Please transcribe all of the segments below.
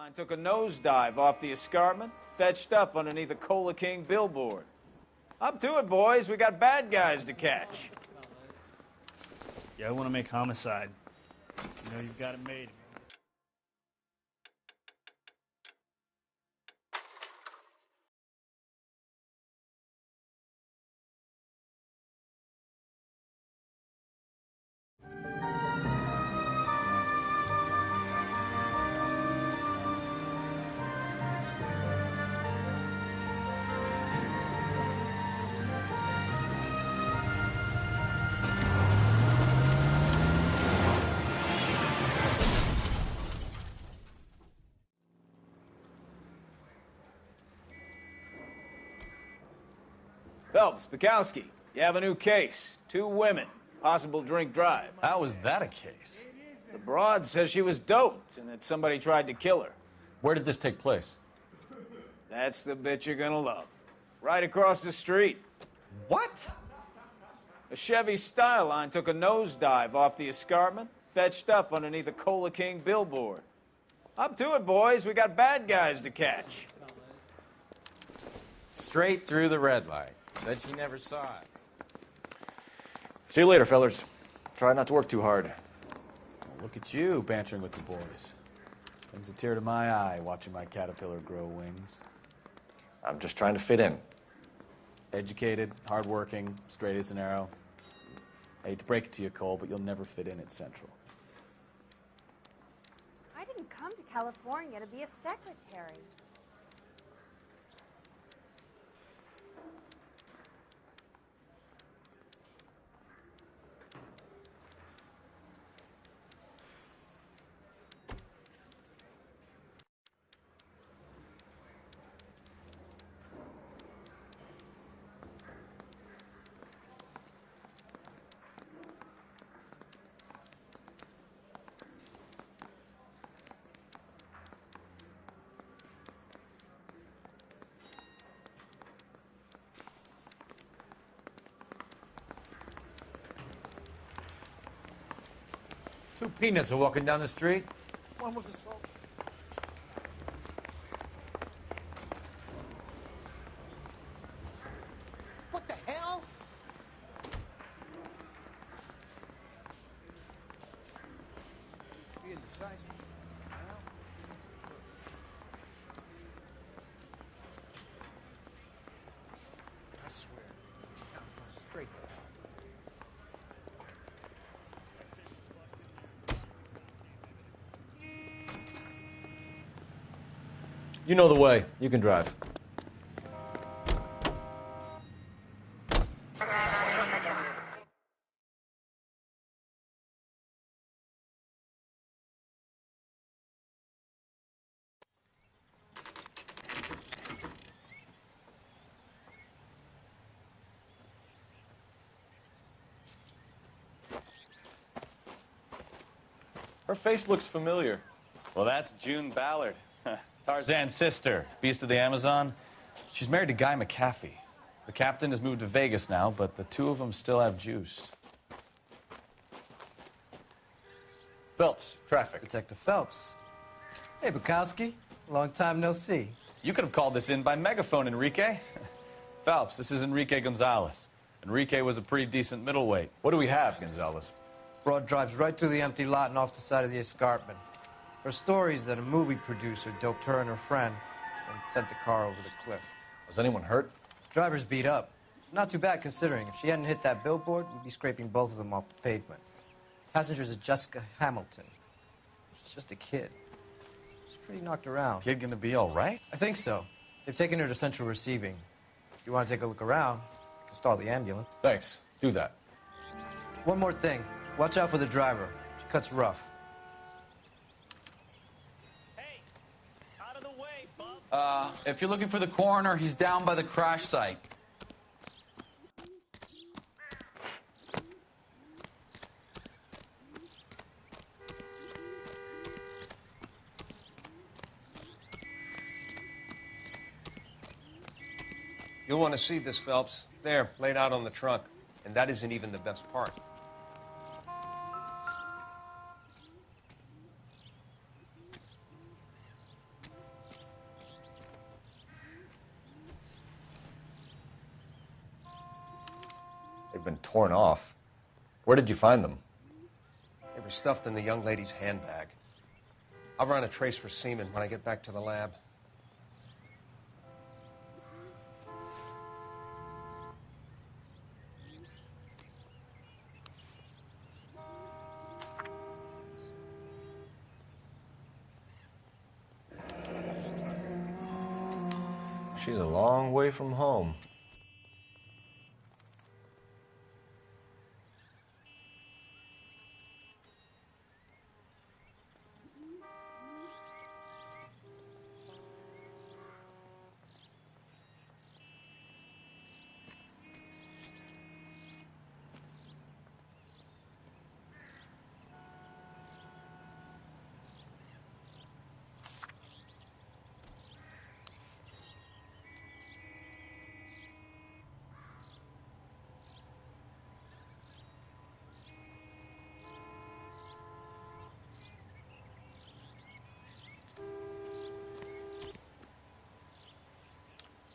Line took a nosedive off the escarpment, fetched up underneath a Cola King billboard. Up to it, boys. We got bad guys to catch. Yeah, I want to make homicide. You know, you've got it made. Phelps, Bukowski, you have a new case. 2 women, possible drink drive. How is that a case? The broad says she was doped and that somebody tried to kill her. Where did this take place? That's the bit you're gonna love. Right across the street. What? A Chevy Style Line took a nosedive off the escarpment, fetched up underneath a Cola King billboard. Up to it, boys. We got bad guys to catch. Straight through the red light. Said she never saw it. See you later, fellers. Try not to work too hard. Well, look at you bantering with the boys. Brings a tear to my eye watching my caterpillar grow wings. I'm just trying to fit in. Educated, hardworking, straight as an arrow. I hate to break it to you, Cole, but you'll never fit in at Central. I didn't come to California to be a secretary. Two peanuts are walking down the street. One was assaulted. What the hell? Be indecisive. I swear, this town's going straight to hell. You know the way. You can drive. Her face looks familiar. Well, that's June Ballard. Tarzan's sister, Beast of the Amazon. She's married to Guy McAfee. The captain has moved to Vegas now, but the two of them still have juice. Phelps, traffic. Detective Phelps. Hey, Bukowski. Long time no see. You could have called this in by megaphone, Enrique. Phelps, this is Enrique Gonzalez. Enrique was a pretty decent middleweight. What do we have, Gonzalez? Broad drives right through the empty lot and off the side of the escarpment. Her story is that a movie producer doped her and her friend and sent the car over the cliff. Was anyone hurt? Driver's beat up. Not too bad considering. If she hadn't hit that billboard, we'd be scraping both of them off the pavement. Passenger's a Jessica Hamilton. She's just a kid. She's pretty knocked around. Kid gonna be all right? I think so. They've taken her to Central Receiving. If you want to take a look around, you can stall the ambulance. Thanks. Do that. One more thing. Watch out for the driver. She cuts rough. If you're looking for the coroner, he's down by the crash site. You'll want to see this, Phelps. There, laid out on the trunk. And that isn't even the best part. have been torn off. Where did you find them? They were stuffed in the young lady's handbag. I'll run a trace for semen when I get back to the lab. She's a long way from home.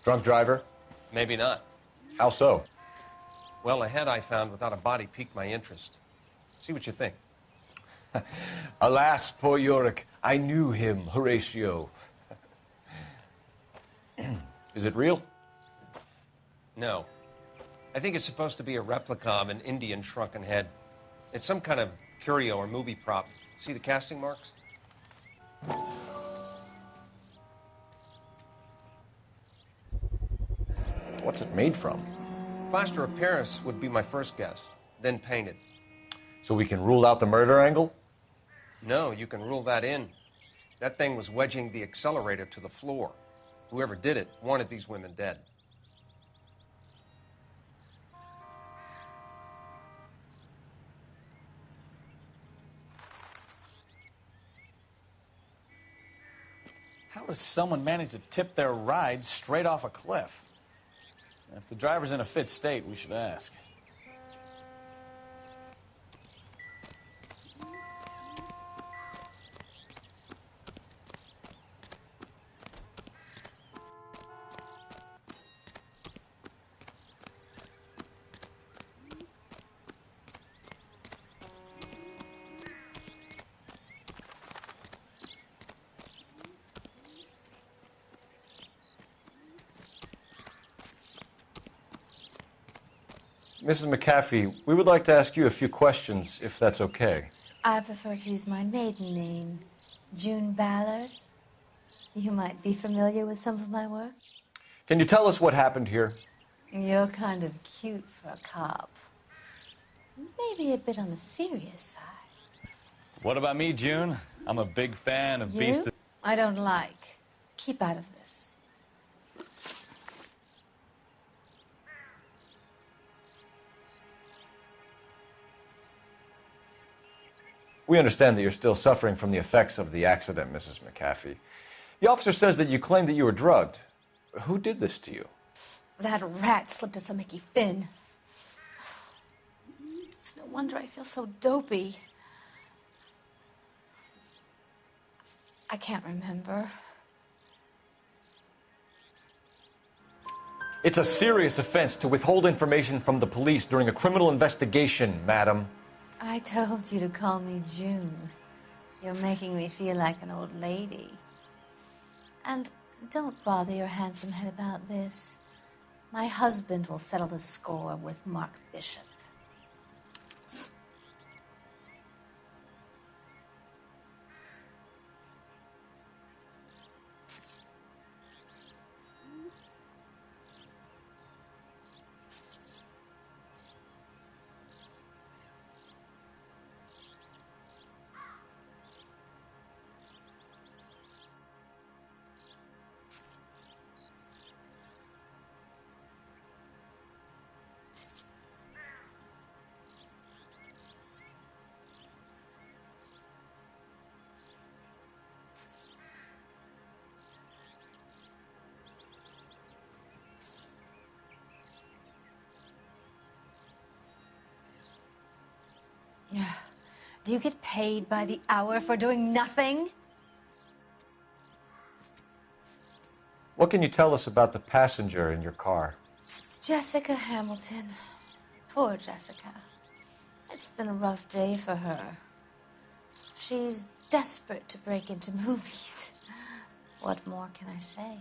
Drunk driver? Maybe not. How so? Well, a head I found without a body piqued my interest. See what you think. Alas, poor Yorick. I knew him, Horatio. Is it real? No. I think it's supposed to be a replica of an Indian shrunken head. It's some kind of curio or movie prop. See the casting marks? What's it made from? Plaster of Paris would be my first guess, then painted. So we can rule out the murder angle? No, you can rule that in. That thing was wedging the accelerator to the floor. Whoever did it wanted these women dead. How does someone manage to tip their ride straight off a cliff? If the driver's in a fit state, we should ask. Mrs. McAfee, we would like to ask you a few questions, if that's okay. I prefer to use my maiden name, June Ballard. You might be familiar with some of my work. Can you tell us what happened here? You're kind of cute for a cop. Maybe a bit on the serious side. What about me, June? I'm a big fan of You? I don't like. Keep out of this. We understand that you're still suffering from the effects of the accident, Mrs. McAfee. The officer says that you claimed that you were drugged. Who did this to you? That rat slipped us a Mickey Finn. It's no wonder I feel so dopey. I can't remember. It's a serious offense to withhold information from the police during a criminal investigation, madam. I told you to call me June. You're making me feel like an old lady. And don't bother your handsome head about this. My husband will settle the score with Mark Bishop. Do you get paid by the hour for doing nothing? What can you tell us about the passenger in your car? Jessica Hamilton, Poor Jessica. It's been a rough day for her. She's desperate to break into movies. What more can I say?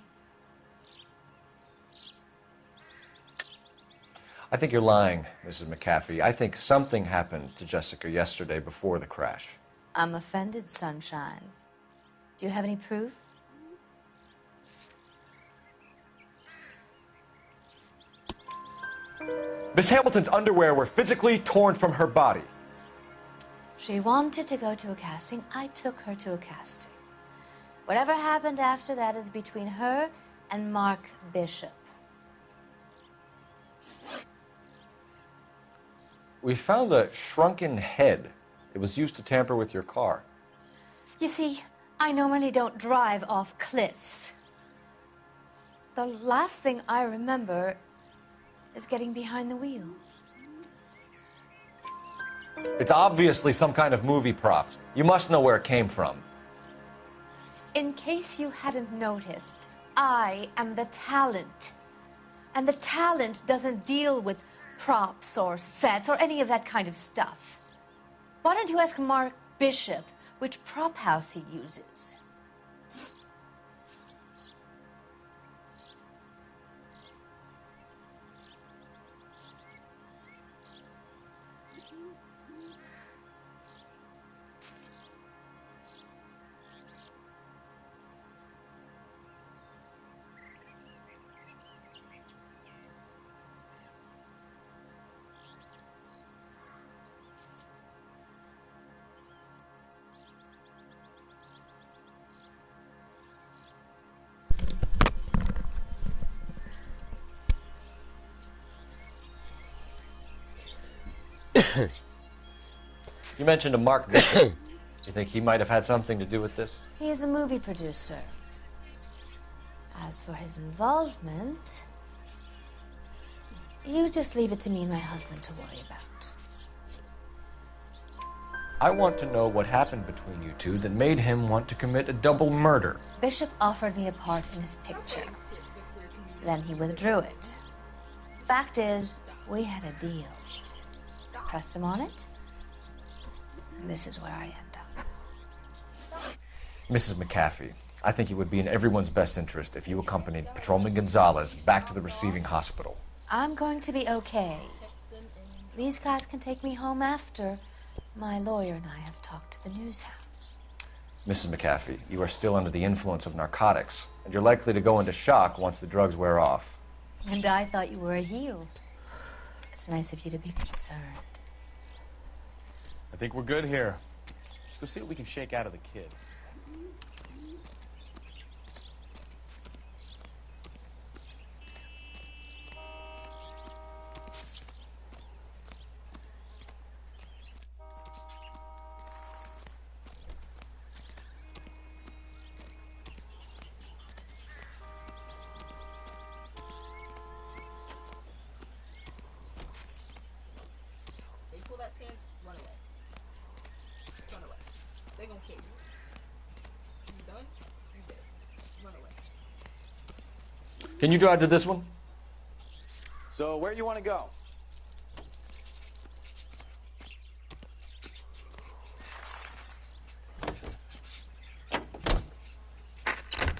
I think you're lying, Mrs. McAfee. I think something happened to Jessica yesterday before the crash. I'm offended, Sunshine. Do you have any proof? Miss Hamilton's underwear were physically torn from her body. She wanted to go to a casting. I took her to a casting. Whatever happened after that is between her and Mark Bishop. We found a shrunken head. It was used to tamper with your car. You see, I normally don't drive off cliffs. The last thing I remember is getting behind the wheel. It's obviously some kind of movie prop. You must know where it came from. In case you hadn't noticed, I am the talent. And the talent doesn't deal with props or sets or any of that kind of stuff. Why don't you ask Mark Bishop which prop house he uses? You mentioned a Mark Bishop. You think he might have had something to do with this? He is a movie producer. As for his involvement, you just leave it to me and my husband to worry about. I want to know what happened between you two that made him want to commit a double murder. Bishop offered me a part in his picture. Then he withdrew it. Fact is, we had a deal. Pressed him on it, and this is where I end up. Mrs. McAfee, I think it would be in everyone's best interest if you accompanied Patrolman Gonzalez back to the receiving hospital. I'm going to be okay. These guys can take me home after my lawyer and I have talked to the news house. Mrs. McAfee, you are still under the influence of narcotics, and you're likely to go into shock once the drugs wear off. And I thought you were a heel. It's nice of you to be concerned. I think we're good here. Let's go see what we can shake out of the kid. Can you drive to this one? So, where do you want to go? Field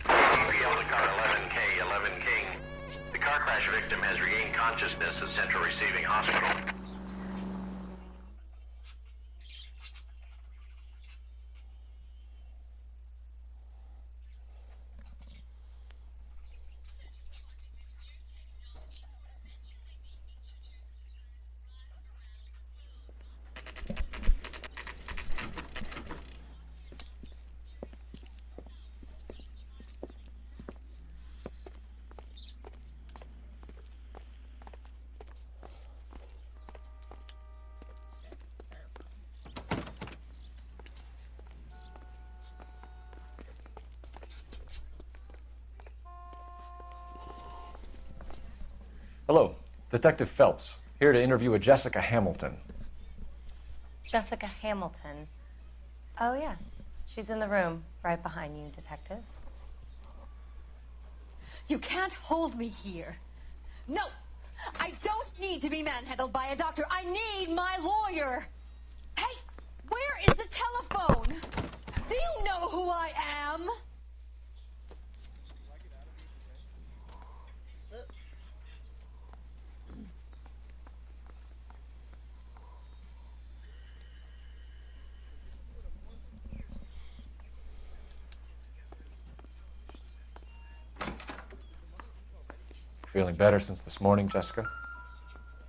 to car 11K, 11 King. The car crash victim has regained consciousness at Central Receiving Hospital. Hello, Detective Phelps, here to interview a Jessica Hamilton. Jessica Hamilton. Oh, yes. She's in the room, right behind you, Detective. You can't hold me here. No! I don't need to be be manhandled by a doctor. I need my lawyer. Hey, where is the telephone? Do you know who I am? Feeling better since this morning, Jessica?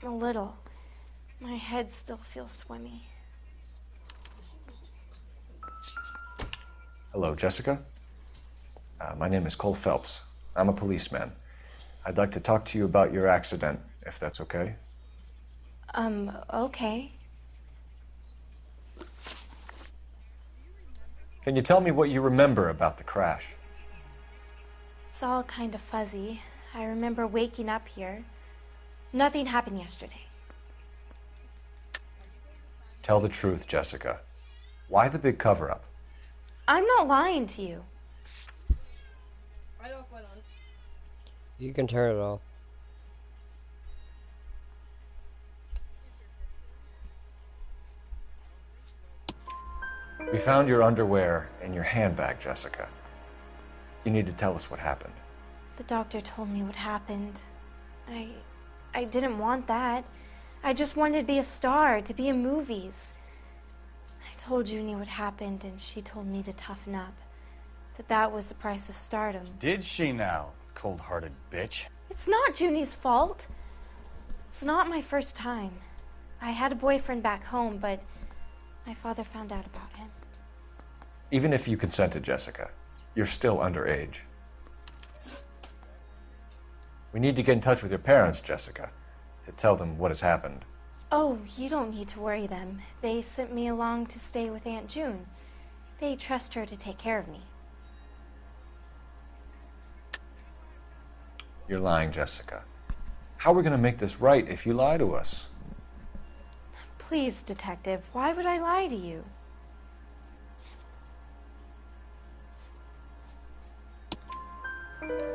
A little. My head still feels swimmy. Hello, Jessica. My name is Cole Phelps. I'm a policeman. I'd like to talk to you about your accident, if that's okay. Okay. Can you tell me what you remember about the crash? It's all kind of fuzzy. I remember waking up here. Nothing happened yesterday. Tell the truth, Jessica. Why the big cover-up? I'm not lying to you. You can turn it off. We found your underwear in your handbag, Jessica. You need to tell us what happened. The doctor told me what happened. I didn't want that. I just wanted to be a star, to be in movies. I told Junie what happened, and she told me to toughen up. That was the price of stardom. Did she now, cold-hearted bitch? It's not Junie's fault. It's not my first time. I had a boyfriend back home, but my father found out about him. Even if you consented, Jessica, you're still underage. We need to get in touch with your parents, Jessica, to tell them what has happened. Oh, you don't need to worry them. They sent me along to stay with Aunt June. They trust her to take care of me. You're lying, Jessica. How are we going to make this right if you lie to us? Please, Detective, why would I lie to you?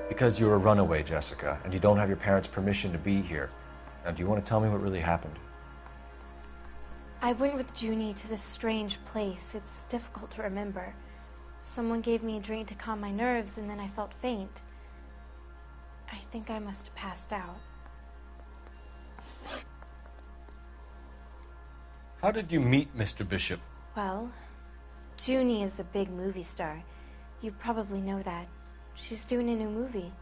Because you're a runaway, Jessica, and you don't have your parents' permission to be here. Now, do you want to tell me what really happened? I went with Junie to this strange place. It's difficult to remember. Someone gave me a drink to calm my nerves, and then I felt faint. I think I must have passed out. How did you meet Mr. Bishop? Well, Junie is a big movie star. You probably know that. She's doing a new movie.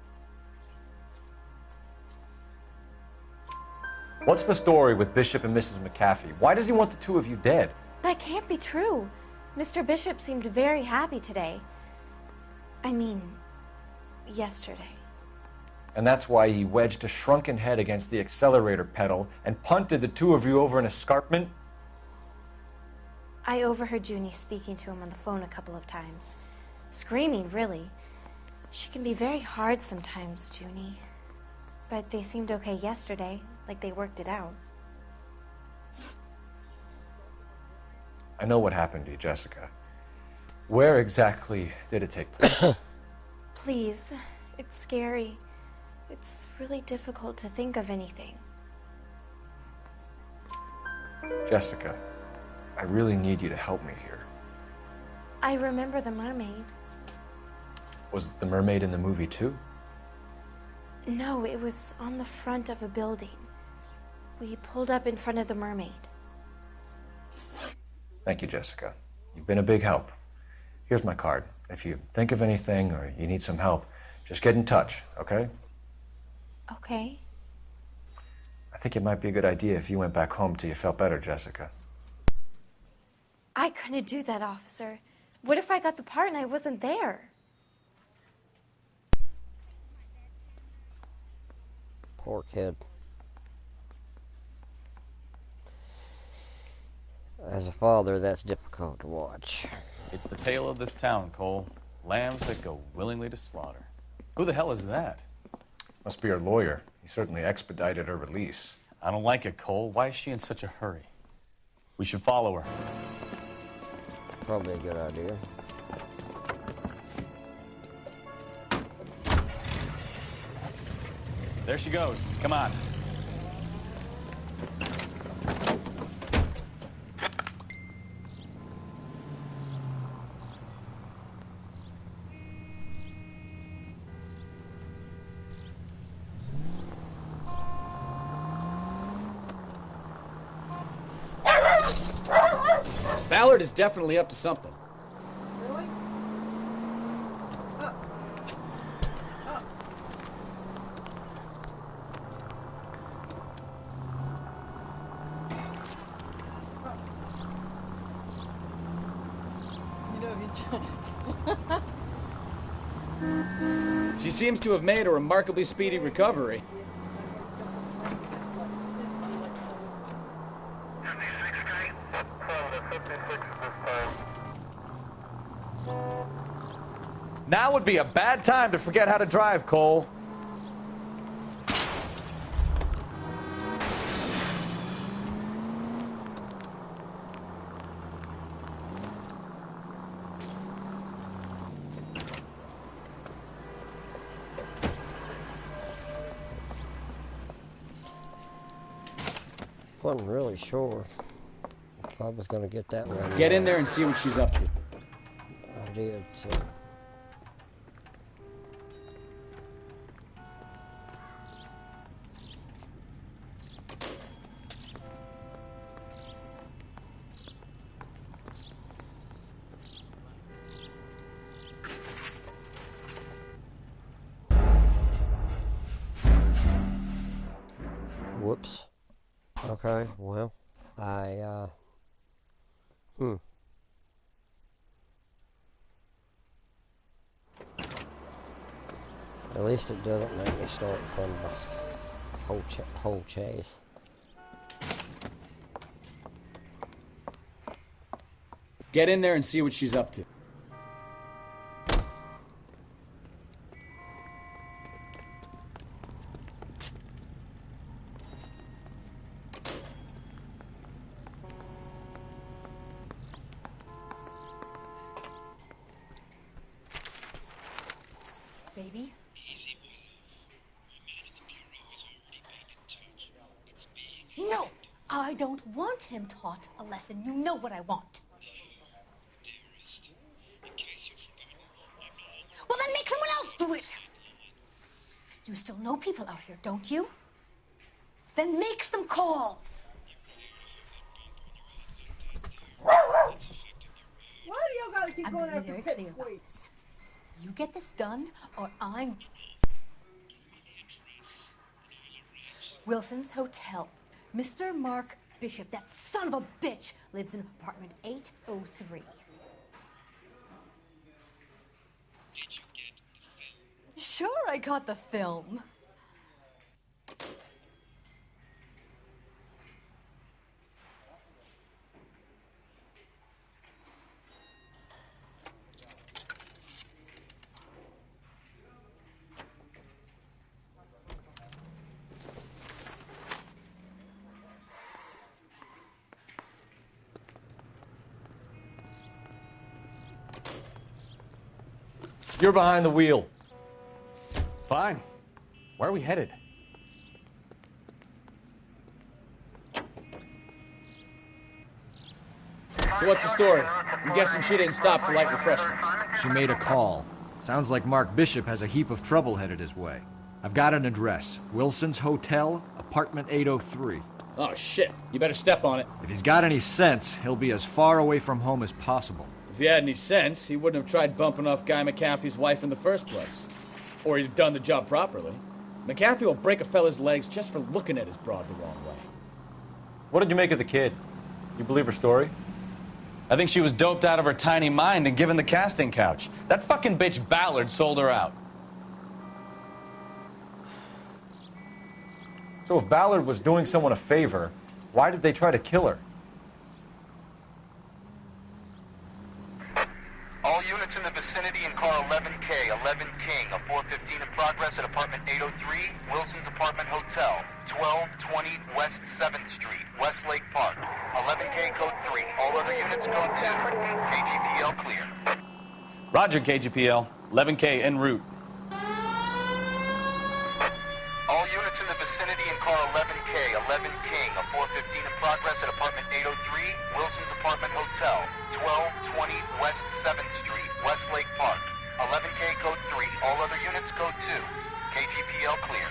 What's the story with Bishop and Mrs. McAfee? Why does he want the two of you dead? That can't be true. Mr. Bishop seemed very happy today. I mean, yesterday. And that's why he wedged a shrunken head against the accelerator pedal and punted the two of you over an escarpment? I overheard Junie speaking to him on the phone a couple of times. Screaming, really. She can be very hard sometimes, Junie. But they seemed okay yesterday, like they worked it out. I know what happened to you, Jessica. Where exactly did it take place? Please, it's scary. It's really difficult to think of anything. Jessica, I really need you to help me here. I remember the mermaid. Was the mermaid in the movie too? No, it was on the front of a building. We pulled up in front of the mermaid. Thank you, Jessica. You've been a big help. Here's my card. If you think of anything or you need some help, just get in touch, okay? Okay. I think it might be a good idea if you went back home till you felt better, Jessica. I couldn't do that, officer. What if I got the part and I wasn't there? Poor kid. As a father, that's difficult to watch. It's the tale of this town, Cole. Lambs that go willingly to slaughter. Who the hell is that? Must be her lawyer. He certainly expedited her release. I don't like it, Cole. Why is she in such a hurry? We should follow her. Probably a good idea. There she goes. Come on. Ballard is definitely up to something. Really? She seems to have made a remarkably speedy recovery. Now would be a bad time to forget how to drive, Cole. Wasn't really sure if I was going to get that one. Get in there and see what she's up to. I did, so. Whoops. Okay, well, At least it doesn't make me start from the whole chase. Get in there and see what she's up to. Baby? No! I don't want him taught a lesson. You know what I want. Well, then make someone else do it! You still know people out here, don't you? Then make some calls! Why do y'all gotta keep going after pipsqueaks? You get this done, or I'm... Wilson's Hotel. Mr. Mark Bishop, that son of a bitch, lives in apartment 803. Sure, I got the film. You're behind the wheel. Fine. Where are we headed? So what's the story? I'm guessing she didn't stop for light refreshments. She made a call. Sounds like Mark Bishop has a heap of trouble headed his way. I've got an address. Wilson's Hotel, apartment 803. Oh, shit. You better step on it. If he's got any sense, he'll be as far away from home as possible. If he had any sense, he wouldn't have tried bumping off Guy McAfee's wife in the first place. Or he'd have done the job properly. McAfee will break a fella's legs just for looking at his broad the wrong way. What did you make of the kid? You believe her story? I think she was doped out of her tiny mind and given the casting couch. That fucking bitch Ballard sold her out. So if Ballard was doing someone a favor, why did they try to kill her? All units in the vicinity in car 11K, 11 King, a 415 in progress at apartment 803, Wilson's Apartment Hotel, 1220 West 7th Street, Westlake Park. 11K code 3. All other units code 2. KGPL clear. Roger, KGPL. 11K en route. All units in the vicinity in car 11K, 11 King, a 415 in progress at apartment 803, Wilson's Apartment Hotel, 1220 West 7th Street, Westlake Park. 11K code 3, all other units code 2. KGPL clear.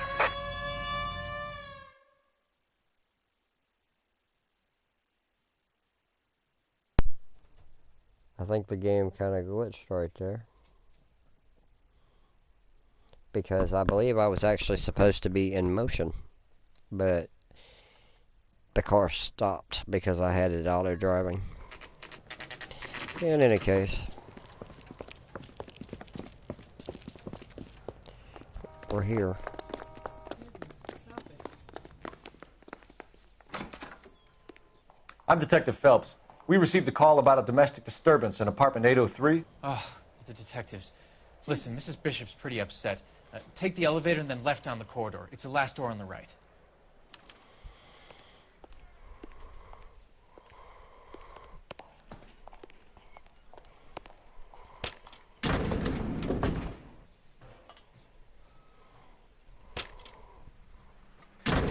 I think the game kind of glitched right there. Because I believe I was actually supposed to be in motion. But the car stopped because I had it auto driving. In any case, we're here. I'm Detective Phelps. We received a call about a domestic disturbance in apartment 803. Oh, the detectives. Listen, Mrs. Bishop's pretty upset. Take the elevator and then left down the corridor. It's the last door on the right.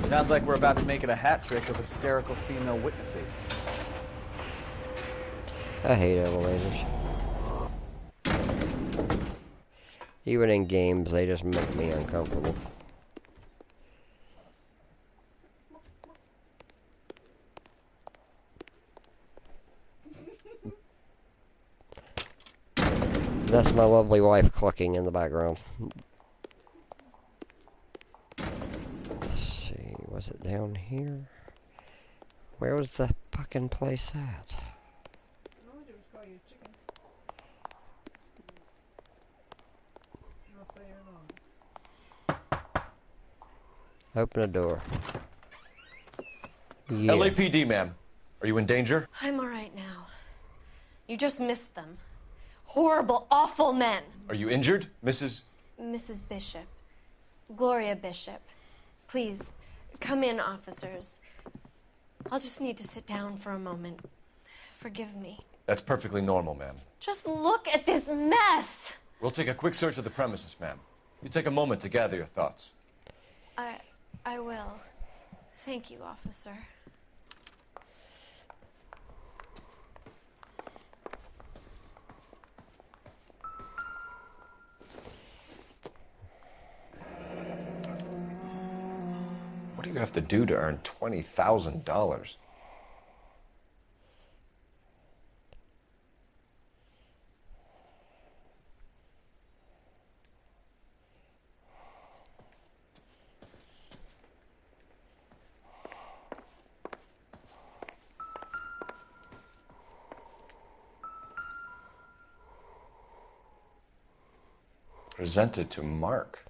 Sounds like we're about to make it a hat trick of hysterical female witnesses. I hate elevators. Even in games, they just make me uncomfortable. That's my lovely wife clucking in the background. Let's see, was it down here? Where was the fucking place at? Open a door. Yeah. LAPD, ma'am. Are you in danger? I'm all right now. You just missed them. Horrible, awful men. Are you injured, Mrs. Mrs. Bishop. Gloria Bishop. Please, come in, officers. I'll just need to sit down for a moment. Forgive me. That's perfectly normal, ma'am. Just look at this mess! We'll take a quick search of the premises, ma'am. You take a moment to gather your thoughts. I will. Thank you, officer. What do you have to do to earn $20,000? Presented to Mark.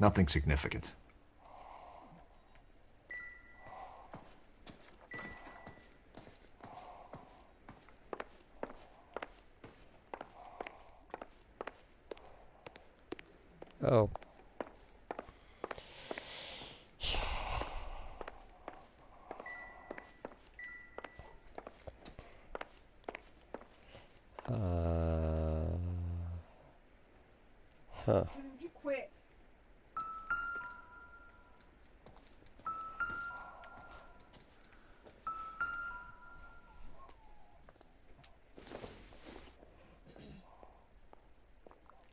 Nothing significant. Oh. Huh. You quit.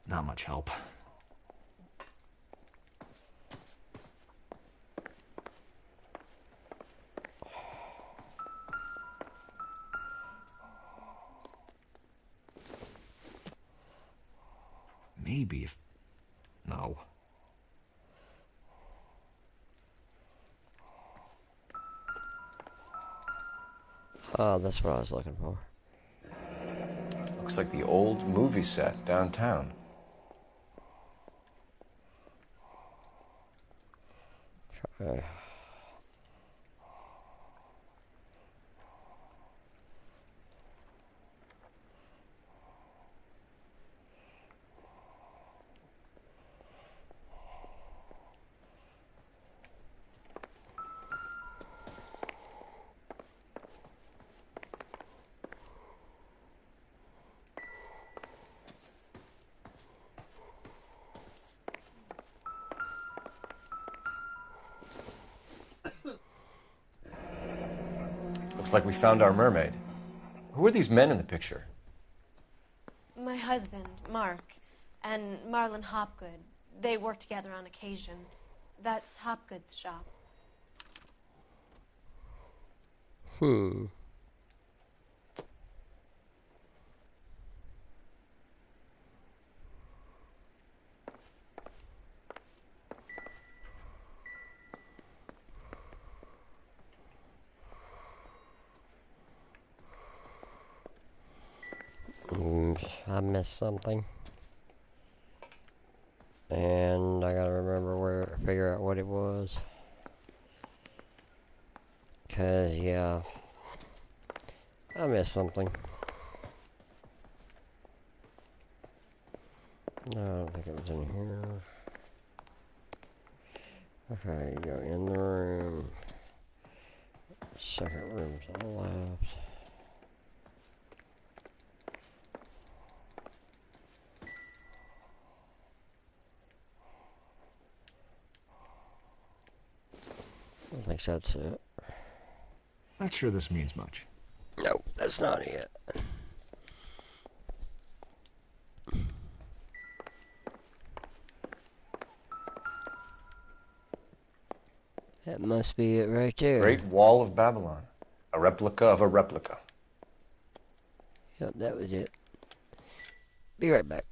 Not much help. Maybe if... No. Oh, that's what I was looking for. Looks like the old movie set downtown. Okay. Looks like we found our mermaid. Who are these men in the picture? My husband, Mark, and Marlon Hopgood. They work together on occasion. That's Hopgood's shop. I missed something. And I gotta figure out what it was. 'Cause, yeah, I missed something. No, I don't think it was in here. Okay, you go in the room. Second room's on the left. I think that's it. Not sure this means much. No, that's not it. That must be it right there. Great Wall of Babylon. A replica of a replica. Yep, that was it. Be right back.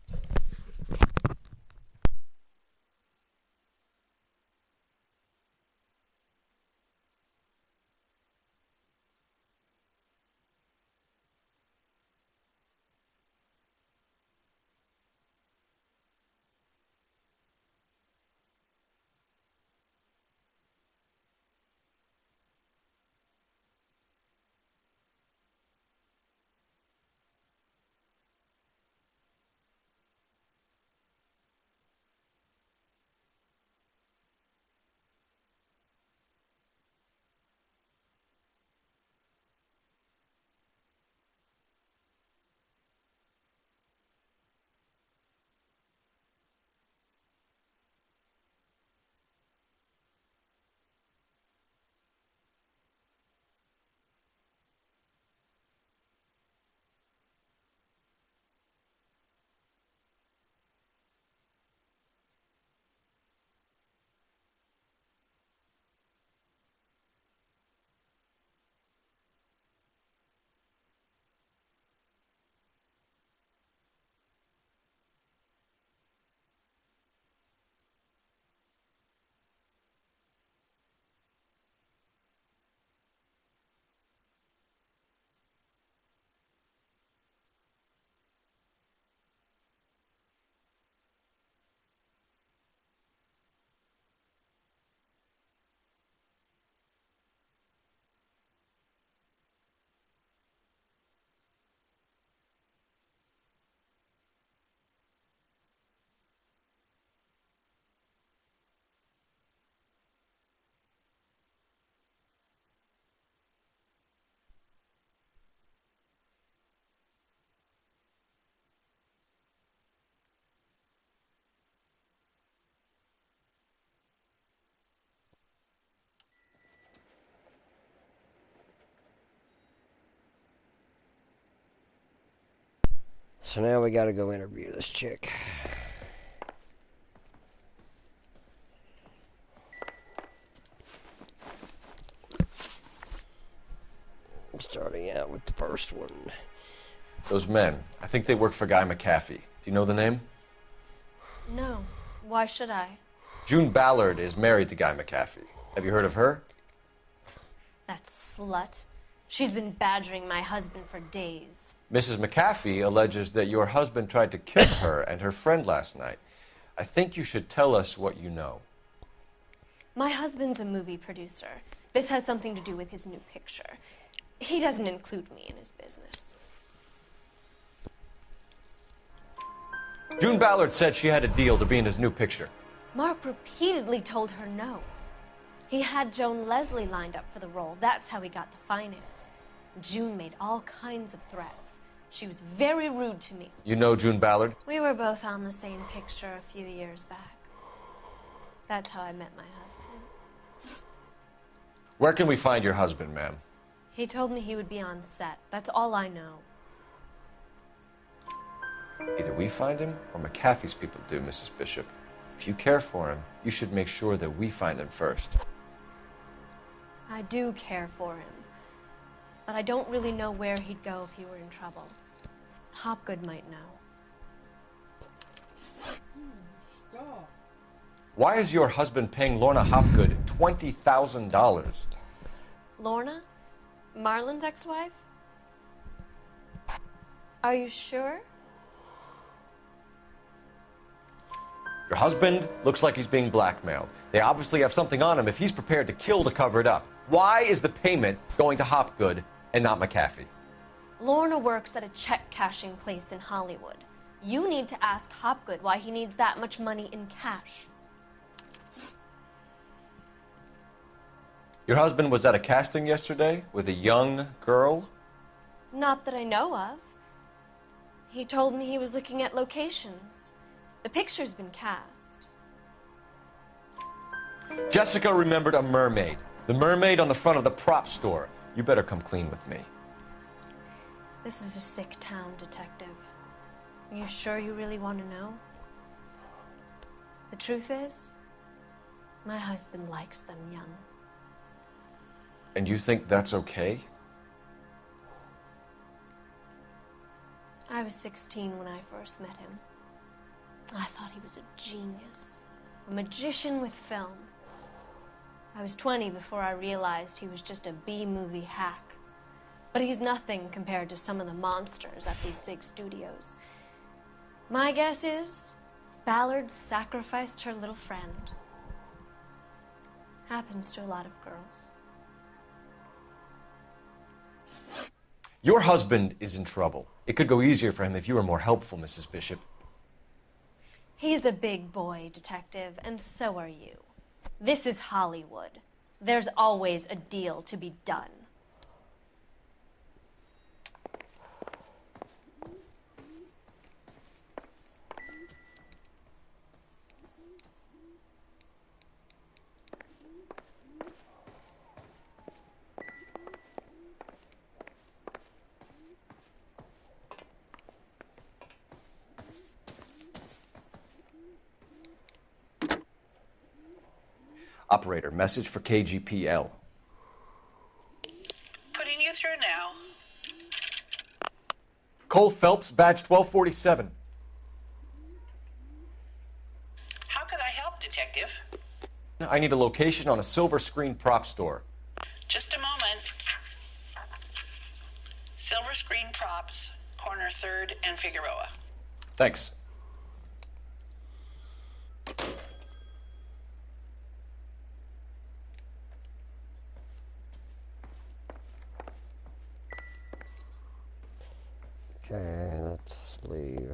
So now we gotta go interview this chick. Starting out with the first one. Those men, I think they work for Guy McAfee. Do you know the name? No. Why should I? June Ballard is married to Guy McAfee. Have you heard of her? That slut. She's been badgering my husband for days. Mrs. McAfee alleges that your husband tried to kill her and her friend last night. I think you should tell us what you know. My husband's a movie producer. This has something to do with his new picture. He doesn't include me in his business. June Ballard said she had a deal to be in his new picture. Mark repeatedly told her no. He had Joan Leslie lined up for the role. That's how he got the finance. June made all kinds of threats. She was very rude to me. You know June Ballard? We were both on the same picture a few years back. That's how I met my husband. Where can we find your husband, ma'am? He told me he would be on set. That's all I know. Either we find him or McAfee's people do, Mrs. Bishop. If you care for him, you should make sure that we find him first. I do care for him. But I don't really know where he'd go if he were in trouble. Hopgood might know. Stop. Why is your husband paying Lorna Hopgood $20,000? Lorna? Marlon's ex-wife? Are you sure? Your husband looks like he's being blackmailed. They obviously have something on him if he's prepared to kill to cover it up. Why is the payment going to Hopgood and not McAfee? Lorna works at a check-cashing place in Hollywood. You need to ask Hopgood why he needs that much money in cash. Your husband was at a casting yesterday with a young girl? Not that I know of. He told me he was looking at locations. The picture's been cast. Jessica remembered a mermaid. The mermaid on the front of the prop store. You better come clean with me. This is a sick town, Detective. Are you sure you really want to know? The truth is, my husband likes them young. And you think that's okay? I was 16 when I first met him. I thought he was a genius, a magician with film. I was 20 before I realized he was just a B-movie hack. But he's nothing compared to some of the monsters at these big studios. My guess is Ballard sacrificed her little friend. Happens to a lot of girls. Your husband is in trouble. It could go easier for him if you were more helpful, Mrs. Bishop. He's a big boy, Detective, and so are you. This is Hollywood. There's always a deal to be done. Operator, message for KGPL. Putting you through now. Cole Phelps, badge 1247. How could I help, Detective? I need a location on a silver screen prop store. Just a moment. Silver Screen Props, corner 3rd and Figueroa. Thanks. Okay, let's leave.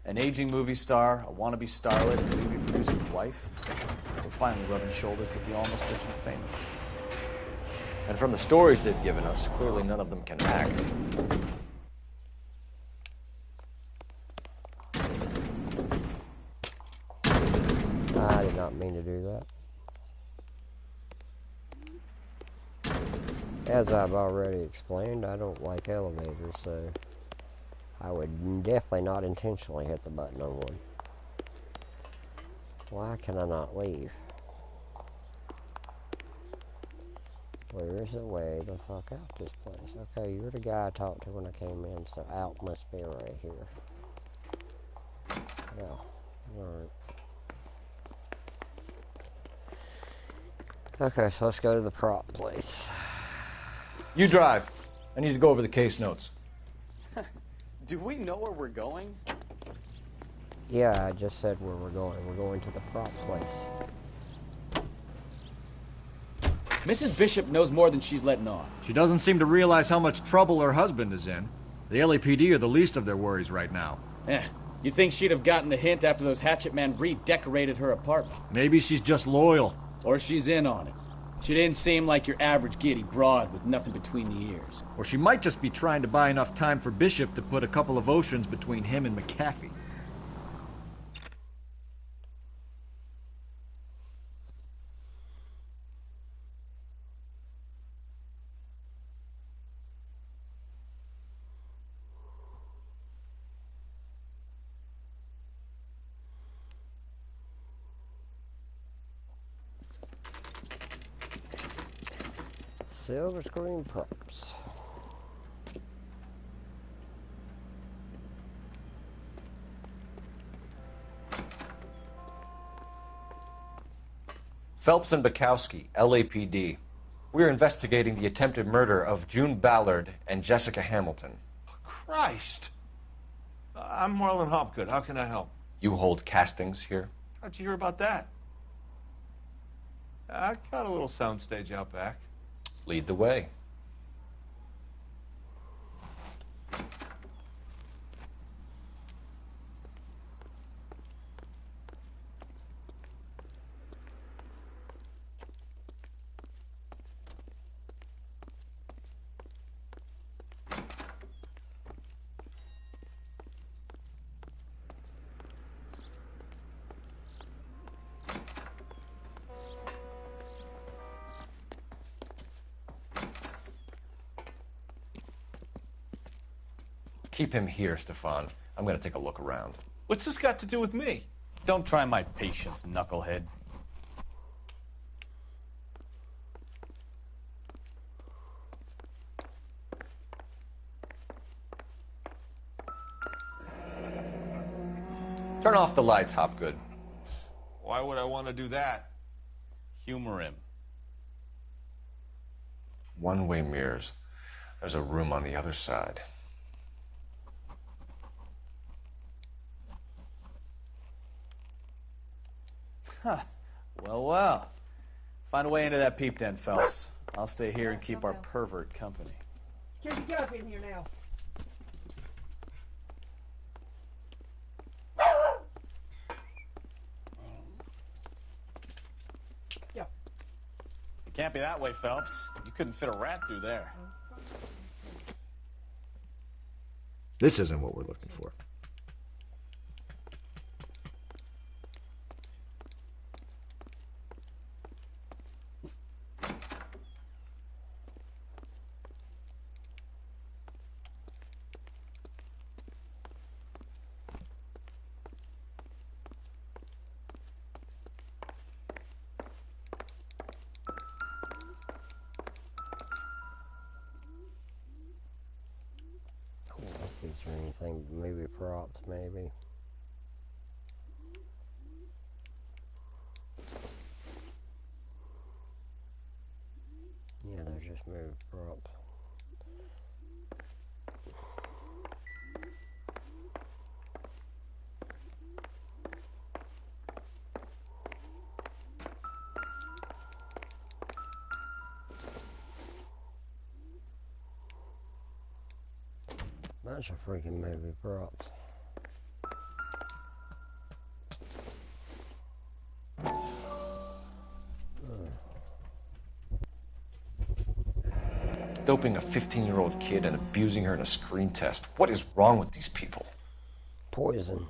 An aging movie star, a wannabe starlet, and a movie producer's wife. We're finally rubbing shoulders with the almost rich and famous. And from the stories they've given us, clearly none of them can act. I did not mean to do that. As I've already explained, I don't like elevators, so I would definitely not intentionally hit the button on one. Why can I not leave? Where is the way the fuck out this place? Okay, you're the guy I talked to when I came in, so out must be right here. Yeah, alright. Okay, so let's go to the prop place. You drive. I need to go over the case notes. Do we know where we're going? Yeah, I just said where we're going. We're going to the prop place. Mrs. Bishop knows more than she's letting on. She doesn't seem to realize how much trouble her husband is in. The LAPD are the least of their worries right now. You'd think she'd have gotten the hint after those hatchet men redecorated her apartment. Maybe she's just loyal. Or she's in on it. She didn't seem like your average giddy broad with nothing between the ears. Or she might just be trying to buy enough time for Bishop to put a couple of oceans between him and McAfee. Silver screen props. Phelps and Bukowski, LAPD. We're investigating the attempted murder of June Ballard and Jessica Hamilton. Christ. I'm Marlon Hopgood. How can I help? You hold castings here? How'd you hear about that? I got a little soundstage out back. Lead the way. Keep him here, Stefan. I'm going to take a look around. What's this got to do with me? Don't try my patience, knucklehead. Turn off the lights, Hopgood. Why would I want to do that? Humor him. One-way mirrors. There's a room on the other side. Huh. Well, well. Find a way into that peep den, Phelps. I'll stay here and keep our pervert company. Get up in here now. It can't be that way, Phelps. You couldn't fit a rat through there. This isn't what we're looking for. Is there anything, maybe props, maybe? Yeah, there's just moved props. Bunch of freaking movie props. Doping a 15-year-old kid and abusing her in a screen test. What is wrong with these people? Poison.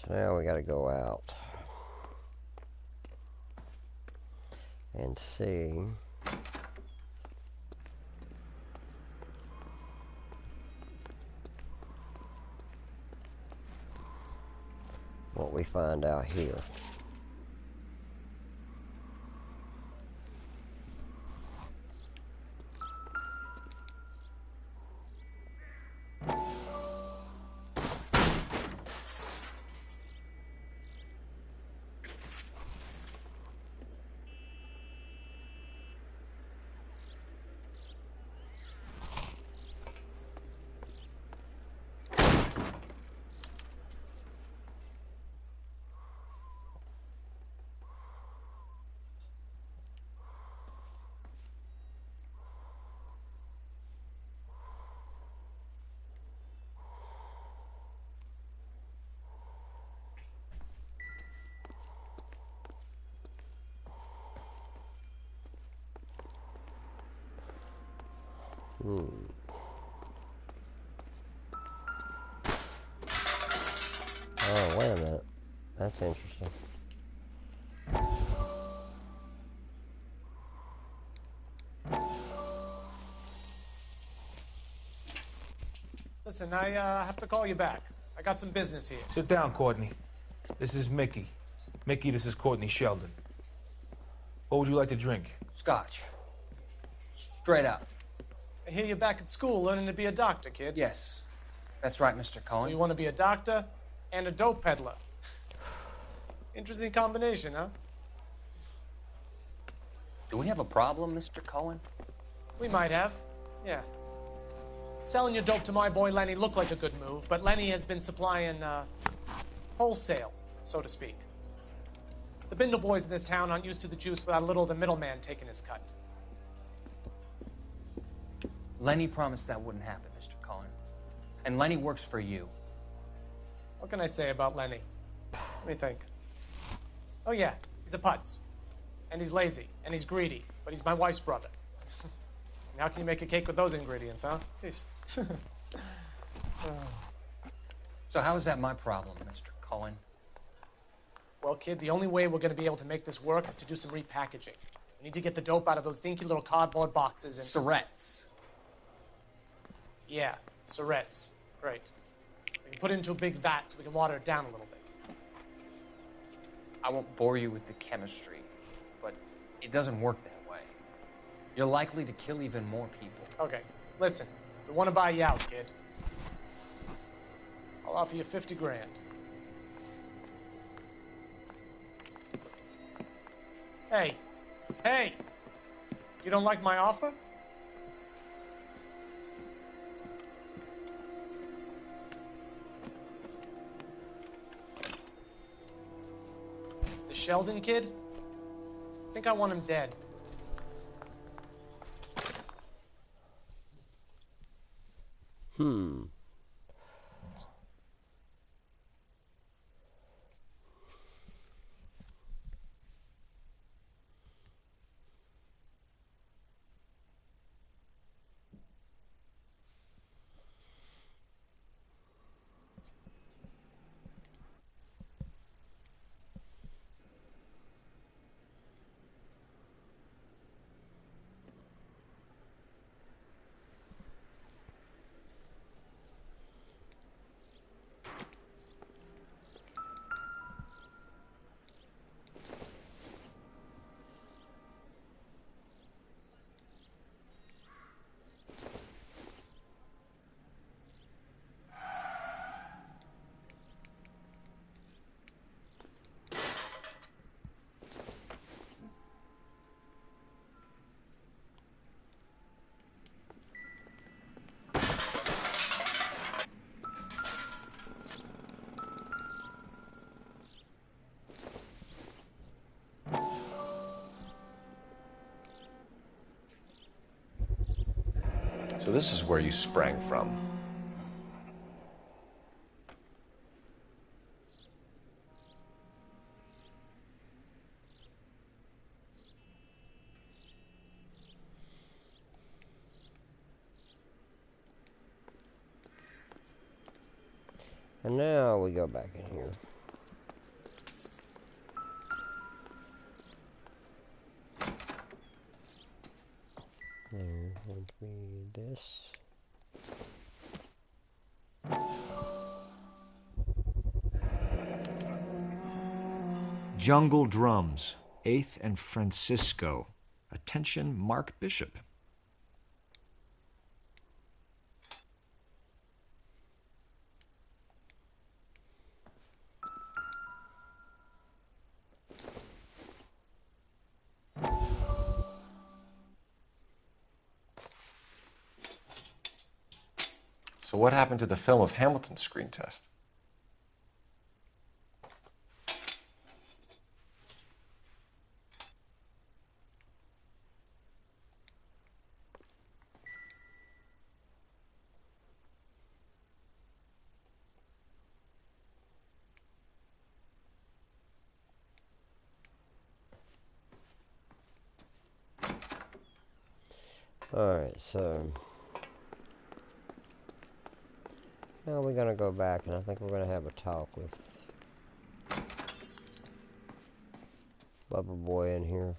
So now we got to go out and see what we find out here. Oh, wait a minute. That's interesting. Listen, I have to call you back. I got some business here. Sit down, Courtney. This is Mickey. Mickey, this is Courtney Sheldon. What would you like to drink? Scotch. Straight up. I hear you're back at school learning to be a doctor, kid. Yes. That's right, Mr. Cohen. So you want to be a doctor and a dope peddler. Interesting combination, huh? Do we have a problem, Mr. Cohen? We might have. Yeah. Selling your dope to my boy Lenny looked like a good move, but Lenny has been supplying, wholesale, so to speak. The Bindle boys in this town aren't used to the juice without a little of the middleman taking his cut. Lenny promised that wouldn't happen, Mr. Cohen. And Lenny works for you. What can I say about Lenny? Let me think. Oh yeah, he's a putz. And he's lazy, and he's greedy, but he's my wife's brother. And how can you make a cake with those ingredients, huh? So how is that my problem, Mr. Cohen? Well, kid, the only way we're going to be able to make this work is to do some repackaging. We need to get the dope out of those dinky little cardboard boxes and... Surrettes. Yeah, Surrettes. Great. We can put it into a big vat so we can water it down a little bit. I won't bore you with the chemistry, but it doesn't work that way. You're likely to kill even more people. Okay, listen. We want to buy you out, kid. I'll offer you 50 grand. Hey. Hey! You don't like my offer? The Sheldon kid? I think I want him dead. So this is where you sprang from. And now we go back in here. going to be this. Jungle Drums, 8th and Francisco. Attention, Mark Bishop. So what happened to the film of Hamilton's screen test? Alright, so now we're going to go back and I think we're going to have a talk with Loverboy in here.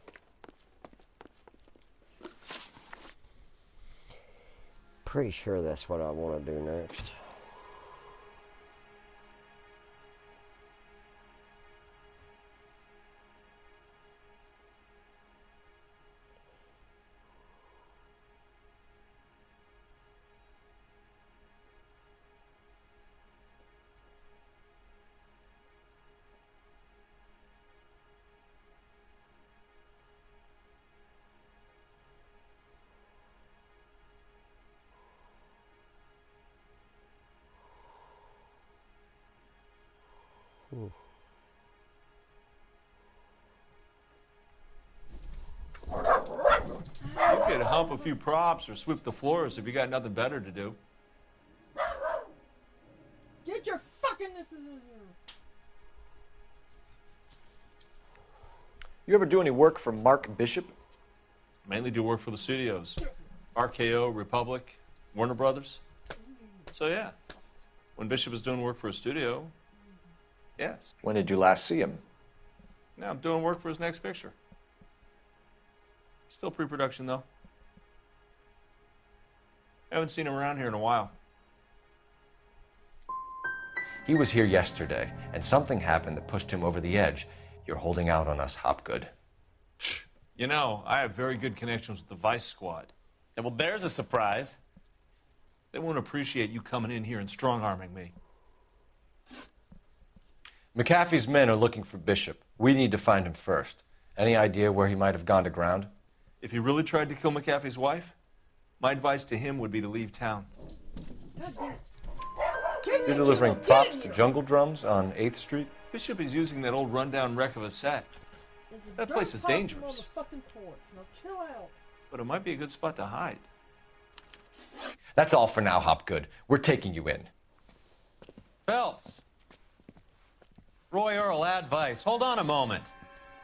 Pretty sure that's what I want to do next. You could hump a few props or sweep the floors if you got nothing better to do. Get your fuckingnesses in here. You ever do any work for Mark Bishop? Mainly do work for the studios. RKO, Republic, Warner Brothers. So yeah, when Bishop was doing work for a studio, yes. When did you last see him? Now I'm doing work for his next picture. Still pre-production though. Haven't seen him around here in a while. He was here yesterday, and something happened that pushed him over the edge. You're holding out on us, Hopgood. You know, I have very good connections with the Vice Squad. Yeah, well, there's a surprise. They won't appreciate you coming in here and strong-arming me. McAfee's men are looking for Bishop. We need to find him first. Any idea where he might have gone to ground? If he really tried to kill McAfee's wife, my advice to him would be to leave town. You're delivering props to Jungle Drums on 8th Street? Bishop is using that old rundown wreck of a set. That place is dangerous. Now chill out. But it might be a good spot to hide. That's all for now, Hopgood. We're taking you in. Phelps. Roy Earl, advice. Hold on a moment.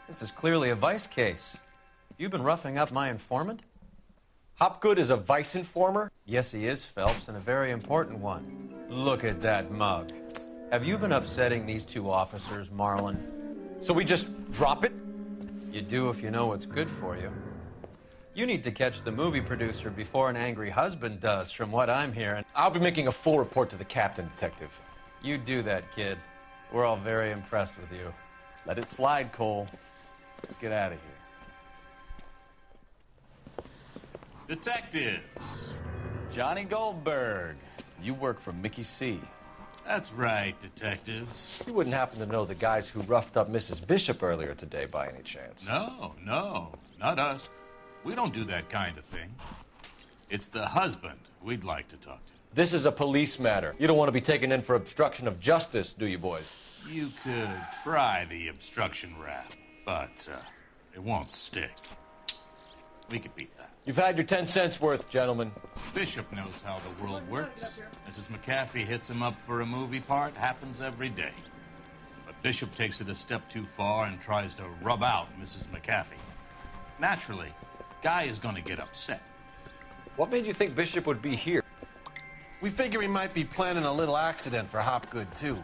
This is clearly a vice case. You've been roughing up my informant? Hopgood is a vice informer? Yes, he is, Phelps, and a very important one. Look at that mug. Have you been upsetting these two officers, Marlon? So we just drop it? You do if you know what's good for you. You need to catch the movie producer before an angry husband does, from what I'm hearing. I'll be making a full report to the captain, Detective. You do that, kid. We're all very impressed with you. Let it slide, Cole. Let's get out of here. Detectives. Johnny Goldberg. You work for Mickey C. That's right, detectives. You wouldn't happen to know the guys who roughed up Mrs. Bishop earlier today by any chance? No, not us. We don't do that kind of thing. It's the husband we'd like to talk to. This is a police matter. You don't want to be taken in for obstruction of justice, do you, boys? You could try the obstruction rap, but it won't stick. We could beat that. You've had your 10 cents worth, gentlemen. Bishop knows how the world works. Mrs. McAfee hits him up for a movie part. Happens every day. But Bishop takes it a step too far and tries to rub out Mrs. McAfee. Naturally, Guy is going to get upset. What made you think Bishop would be here? We figure he might be planning a little accident for Hopgood, too.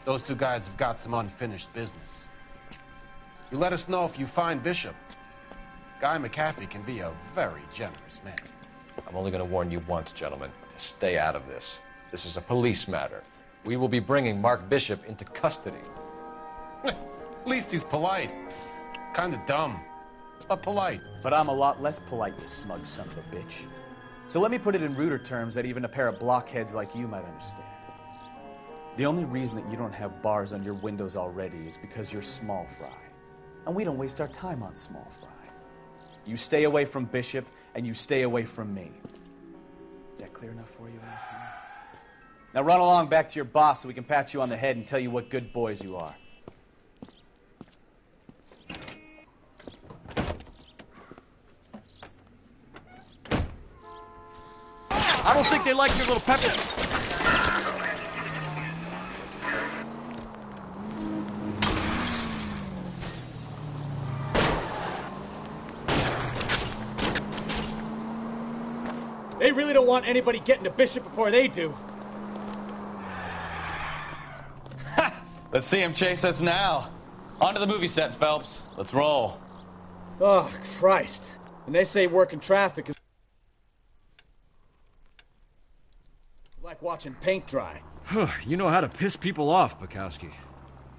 Those two guys have got some unfinished business. You let us know if you find Bishop. Guy McAfee can be a very generous man. I'm only going to warn you once, gentlemen, to stay out of this. This is a police matter. We will be bringing Mark Bishop into custody. At least he's polite. Kind of dumb, but polite. But I'm a lot less polite, you smug son of a bitch. So let me put it in ruder terms that even a pair of blockheads like you might understand. The only reason that you don't have bars on your windows already is because you're small fry. And we don't waste our time on small fry. You stay away from Bishop, and you stay away from me. Is that clear enough for you, asshole? Now run along back to your boss so we can pat you on the head and tell you what good boys you are. I don't think they like your little pepper. They really don't want anybody getting to Bishop before they do. Let's see him chase us now. Onto the movie set, Phelps. Let's roll. Oh, Christ. And they say working traffic is like watching paint dry. You know how to piss people off, Bukowski.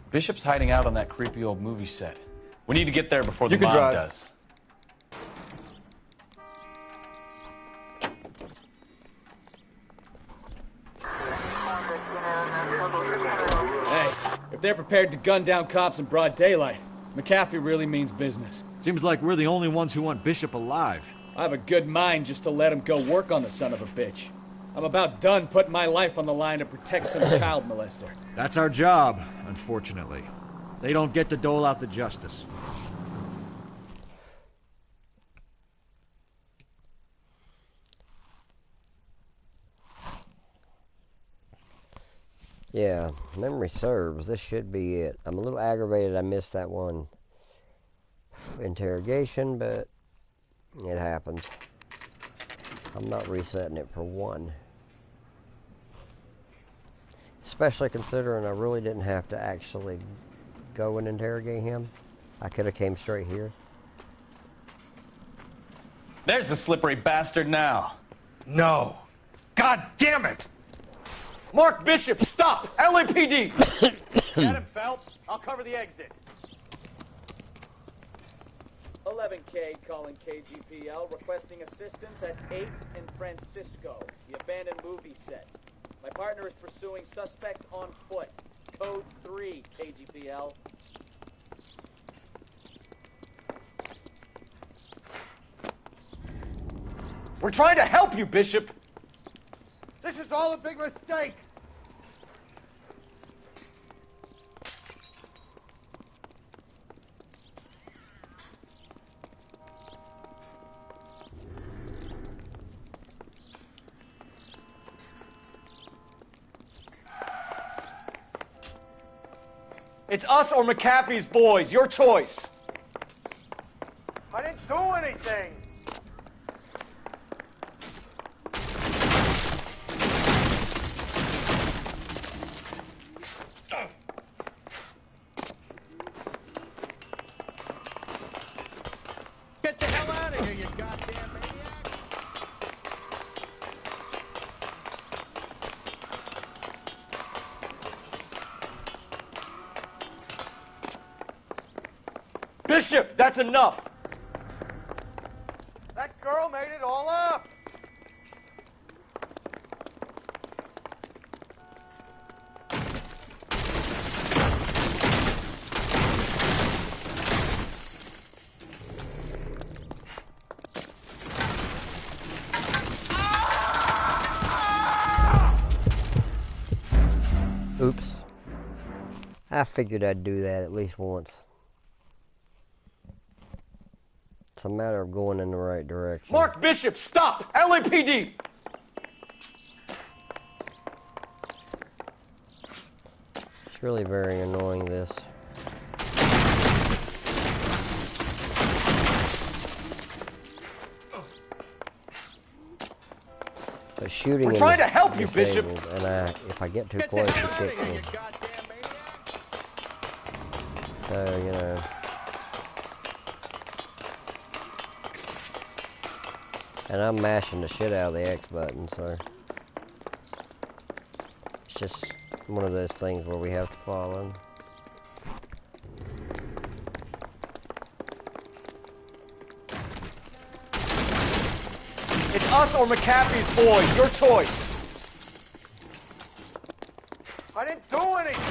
Bishop's hiding out on that creepy old movie set. We need to get there before the You can mob drive. does. Hey, if they're prepared to gun down cops in broad daylight, McAfee really means business. Seems like we're the only ones who want Bishop alive. I have a good mind just to let him go work on the son of a bitch. I'm about done putting my life on the line to protect some child molester. That's our job, unfortunately. They don't get to dole out the justice. Yeah, memory serves. This should be it. I'm a little aggravated I missed that one interrogation, but it happens. I'm not resetting it for one. Especially considering I really didn't have to actually go and interrogate him. I could have came straight here. There's the slippery bastard now. No. God damn it! Mark Bishop, stop! LAPD! Get him, Phelps. I'll cover the exit. 11K calling KGPL, requesting assistance at 8th and Francisco, the abandoned movie set. My partner is pursuing suspect on foot. Code 3, KGPL. We're trying to help you, Bishop! This is all a big mistake. It's us or McAfee's boys. Your choice. I didn't do anything. Get the hell out of here, you goddamn maniac! Bishop, that's enough! That girl made it all up. Oops. I figured I'd do that at least once. It's a matter of going in the right direction. Mark Bishop, stop! LAPD! It's really very annoying, this. But shooting We're him trying is to help you, Bishop. disabled, and if I get too close, he kicks me. So, you know. And I'm mashing the shit out of the X button, so it's just one of those things where we have to follow. It's us or McAfee's boys. Your choice. I didn't do anything.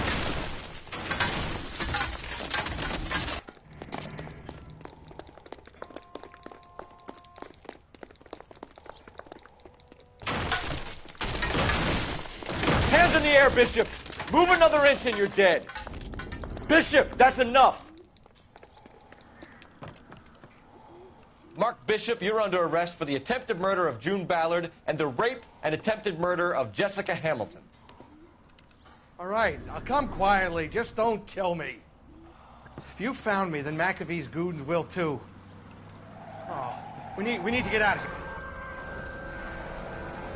Hands in the air, Bishop. Move another inch and you're dead. Bishop, that's enough. Mark Bishop, you're under arrest for the attempted murder of June Ballard and the rape and attempted murder of Jessica Hamilton. All right, now come quietly. Just don't kill me. If you found me, then McAfee's goons will too. Oh, we need to get out of here.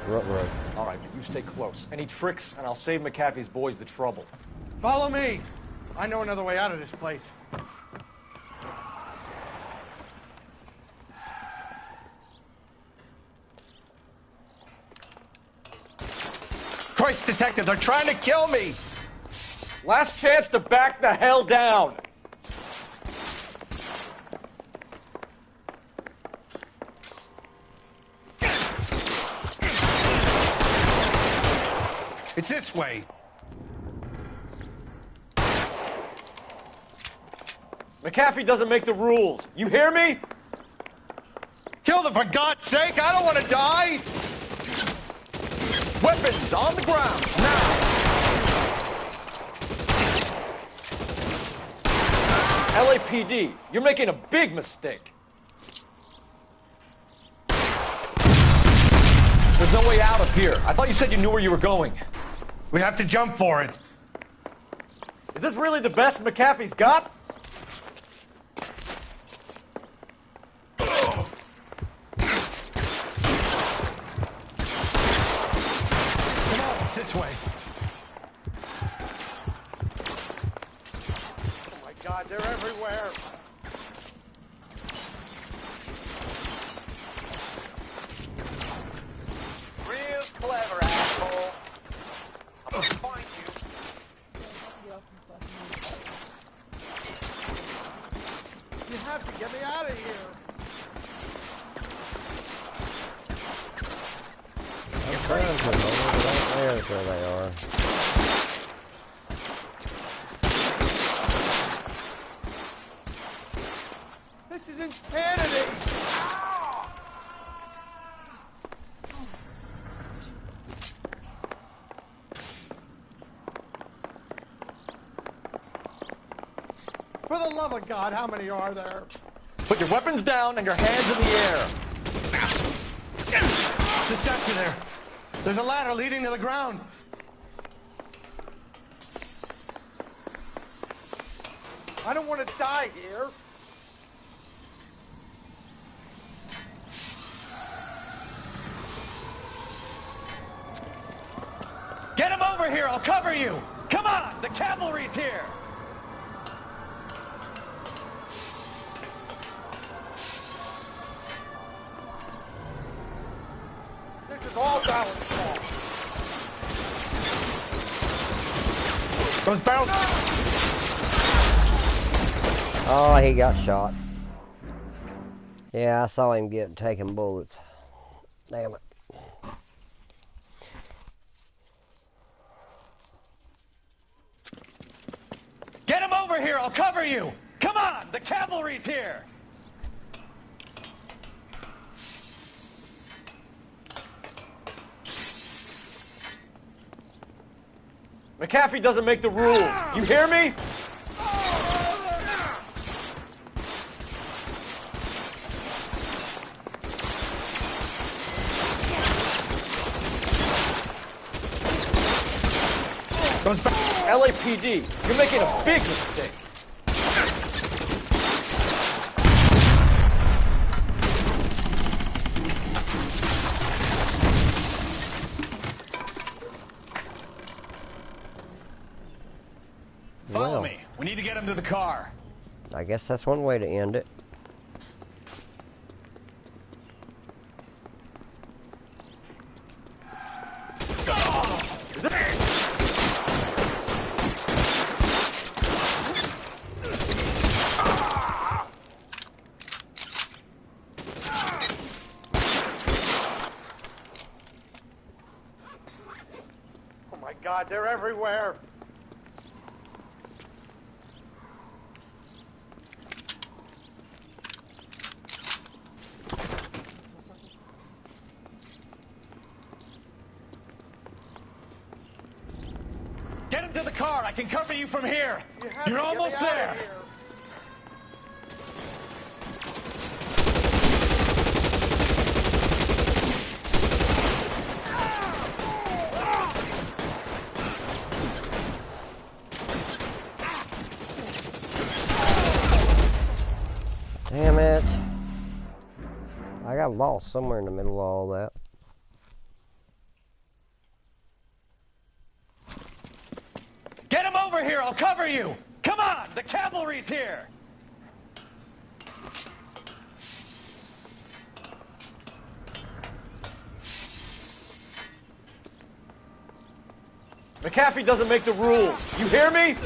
Ruh-roh. All right, but you stay close. Any tricks, and I'll save McAfee's boys the trouble. Follow me. I know another way out of this place. Christ, detective, they're trying to kill me. Last chance to back the hell down. It's this way. McAfee doesn't make the rules. You hear me? Kill them, for God's sake! I don't want to die! Weapons on the ground, now! LAPD, you're making a big mistake. There's no way out of here. I thought you said you knew where you were going. We have to jump for it. Is this really the best McAfee's got? This way. Oh my God, they're everywhere. Real clever, asshole. I'm gonna find you. You have to get me out of here. I'm trying to, but there's where they are. This is insanity. For the love of God, how many are there? Put your weapons down and your hands in the air. The steps are there. There's a ladder leading to the ground. I don't want to die here. Get him over here! I'll cover you! Come on! The cavalry's here! This is all Ballard's fault. Those barrels. Oh, he got shot. Yeah, I saw him get taking bullets. Damn it. Get him over here! I'll cover you! Come on! The cavalry's here! McAfee doesn't make the rules. You hear me? LAPD, you're making a big mistake. Follow Well, me. We need to get him to the car. I guess that's one way to end it. God, they're everywhere. Get him to the car. I can cover you from here. You're almost there. Damn it. I got lost somewhere in the middle of all that. Get him over here. I'll cover you. Come on. The cavalry's here. McAfee doesn't make the rules. You hear me?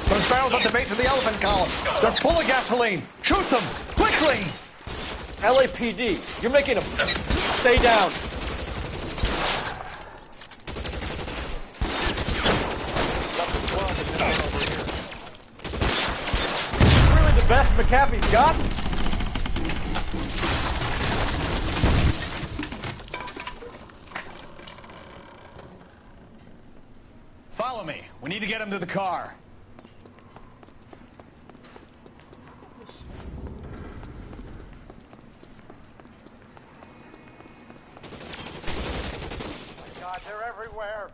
Those barrels at the base of the elephant column. They're full of gasoline. Shoot them, quickly! LAPD, you're making them stay down. Really the best McAfee's gotten? Follow me. We need to get him to the car. God, they're everywhere.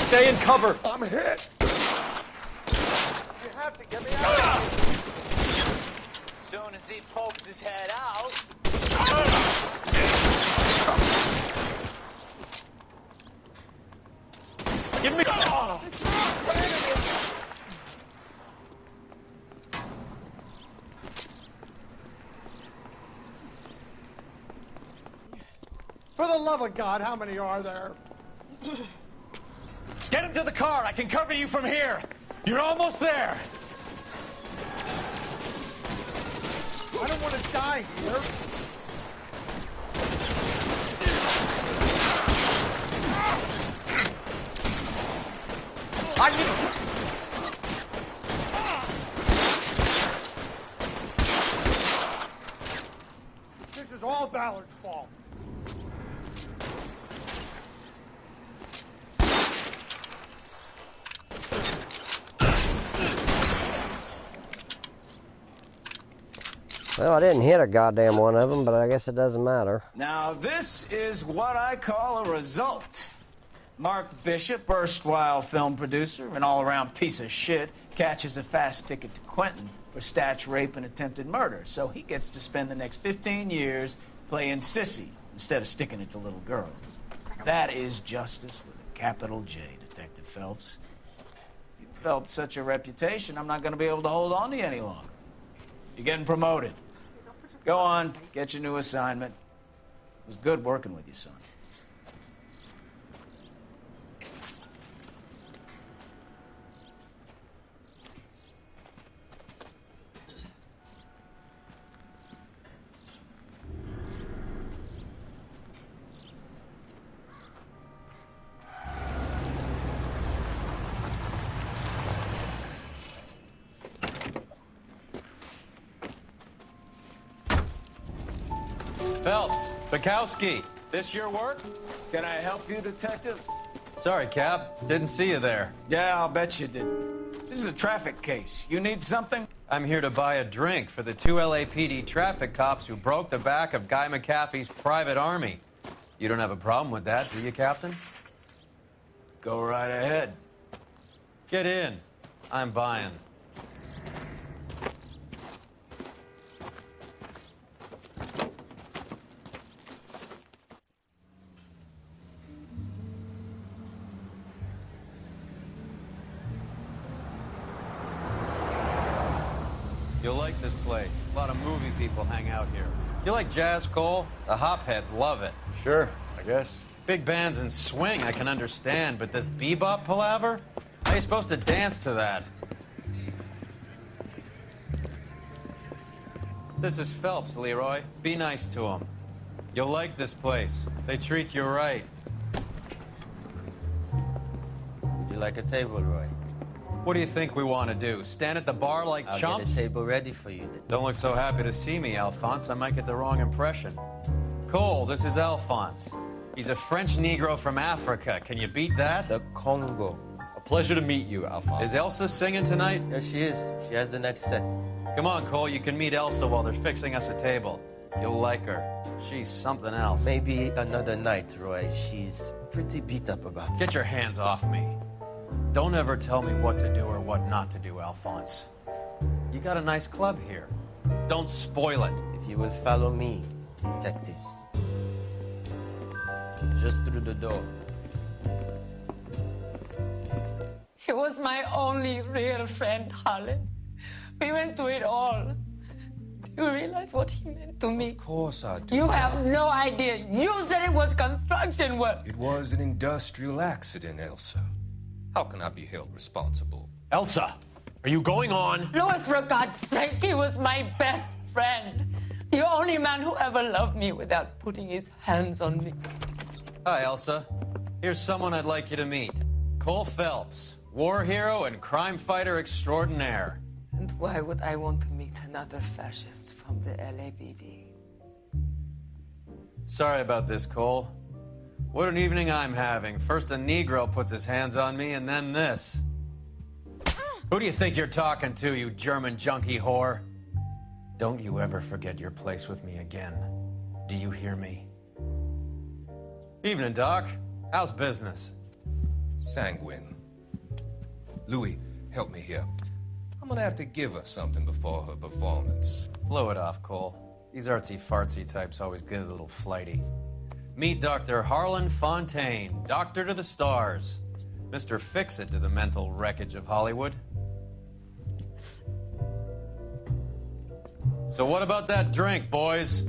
Stay in cover. I'm hit. You have to get me out. Soon as he pokes his head out. Give me. For the love of God, how many are there? Get him to the car. I can cover you from here. You're almost there. I don't want to die here. I need. This is all Ballard's fault. Well, I didn't hit a goddamn one of them, but I guess it doesn't matter. Now, this is what I call a result. Mark Bishop, erstwhile film producer, an all-around piece of shit, catches a fast ticket to Quentin for statch rape and attempted murder. So he gets to spend the next 15 years playing sissy instead of sticking it to little girls. That is justice with a capital J, Detective Phelps. You've developed such a reputation, I'm not going to be able to hold on to you any longer. You're getting promoted. Go on, get your new assignment. It was good working with you, son. Phelps, Bukowski, this your work? Can I help you, Detective? Sorry, Cap. Didn't see you there. Yeah, I'll bet you did. This is a traffic case. You need something? I'm here to buy a drink for the 2 LAPD traffic cops who broke the back of Guy McAfee's private army. You don't have a problem with that, do you, Captain? Go right ahead. Get in. I'm buying. You'll like this place. A lot of movie people hang out here. You like jazz, Cole? The hopheads love it. Sure, I guess. Big bands and swing, I can understand, but this bebop palaver? How are you supposed to dance to that? This is Phelps, Leroy. Be nice to him. You'll like this place. They treat you right. Would you like a table, Roy? What do you think we want to do? Stand at the bar like I'll chumps? get a table ready for you. Don't look so happy to see me, Alphonse. I might get the wrong impression. Cole, this is Alphonse. He's a French Negro from Africa. Can you beat that? The Congo. A pleasure to meet you, Alphonse. Is Elsa singing tonight? Yes, she is. She has the next set. Come on, Cole. You can meet Elsa while they're fixing us a table. You'll like her. She's something else. Maybe another night, Roy. She's pretty beat up about it. Get your hands off me. Don't ever tell me what to do or what not to do, Alphonse. You got a nice club here. Don't spoil it. If you will follow me, detectives. Just through the door. He was my only real friend, Harlan. We went through it all. Do you realize what he meant to me? Of course I do. You have no idea. You said it was construction work. It was an industrial accident, Elsa. How can I be held responsible? Elsa, are you going on? Louis, for God's sake, he was my best friend. The only man who ever loved me without putting his hands on me. Hi, Elsa. Here's someone I'd like you to meet. Cole Phelps, war hero and crime fighter extraordinaire. And why would I want to meet another fascist from the LAPD? Sorry about this, Cole. What an evening I'm having. First a Negro puts his hands on me, and then this. Who do you think you're talking to, you German junkie whore? Don't you ever forget your place with me again. Do you hear me? Evening, Doc. How's business? Sanguine. Louis, help me here. I'm gonna have to give her something before her performance. Blow it off, Cole. These artsy-fartsy types always get a little flighty. Meet Dr. Harlan Fontaine, doctor to the stars. Mr. Fix-It to the mental wreckage of Hollywood. So what about that drink, boys?